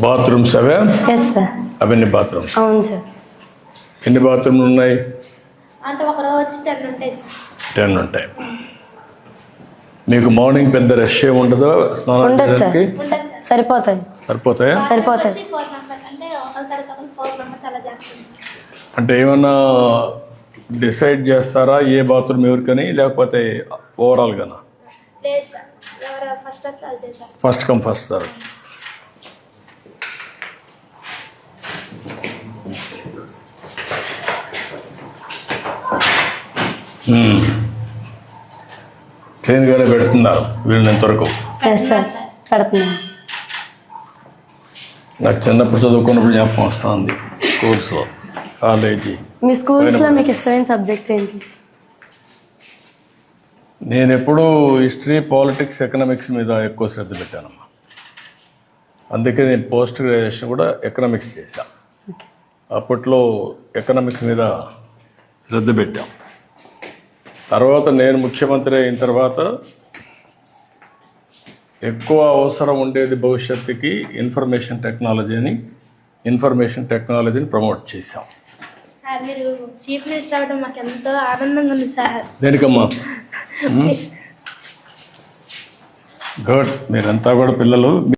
Bathrooms అవే? Yes sir. అవన్నీ bathrooms? అవును సార్. ఎన్ని బాత్రూమ్లు ఉన్నాయి? అంటే ఒక రోజు వచ్చి 10 ఉంటాయి సార్. 10 ఉంటాయి. మీకు మార్నింగ్ పెద్ద రష్ ఏమి ఉండదు స్నానం ఉండదు సార్. చేయడానికి? సరిపోతాయి. సరిపోతాయా? సరిపోతాయి. 4 మెంబర్స్ అంటే ఒకరికొకరు 4 మెంబర్స్ అలా చేస్తుంది. అంటే ఏమన్నా డిసైడ్ చేస్తారా ఏ బాత్రూమ్ ఎవరికని, లేకపోతే ఓవరాల్గానా? లేదు సార్, ఎవరు ఫస్ట్ వస్తే అది చేసేస్తారు. First come first sir. క్లీన్గానే పెడుతున్నారు వీళ్ళంతవరకు? ఎస్ సార్, పెడుతున్నాను. నాకు చిన్నప్పుడు చదువుకున్నప్పుడు జ్ఞాపకం వస్తుంది, స్కూల్స్లో, కాలేజీ. మీ స్కూల్స్లో మీకు ఇష్టమైన సబ్జెక్ట్ ఏంటి? నేను ఎప్పుడూ హిస్టరీ, పాలిటిక్స్, ఎకనామిక్స్ మీద ఎక్కువ శ్రద్ధ పెట్టానమ్మా. అందుకే నేను పోస్ట్ గ్రాడ్యుయేషన్ కూడా ఎకనామిక్స్ చేశాను. అప్పట్లో ఎకనామిక్స్ మీద శ్రద్ధ పెట్టాం. తర్వాత నేను ముఖ్యమంత్రి అయిన తర్వాత ఎక్కువ అవసరం ఉండేది భవిష్యత్తుకి ఇన్ఫర్మేషన్ టెక్నాలజీని ప్రమోట్ చేశాం. సార్ మీరు చీఫ్ మినిస్టర్ అవ్వడం మాకు ఎంతో ఆనందంగా ఉంది సార్. దేనికమ్మా? గుడ్. మీరంతా కూడా పిల్లలు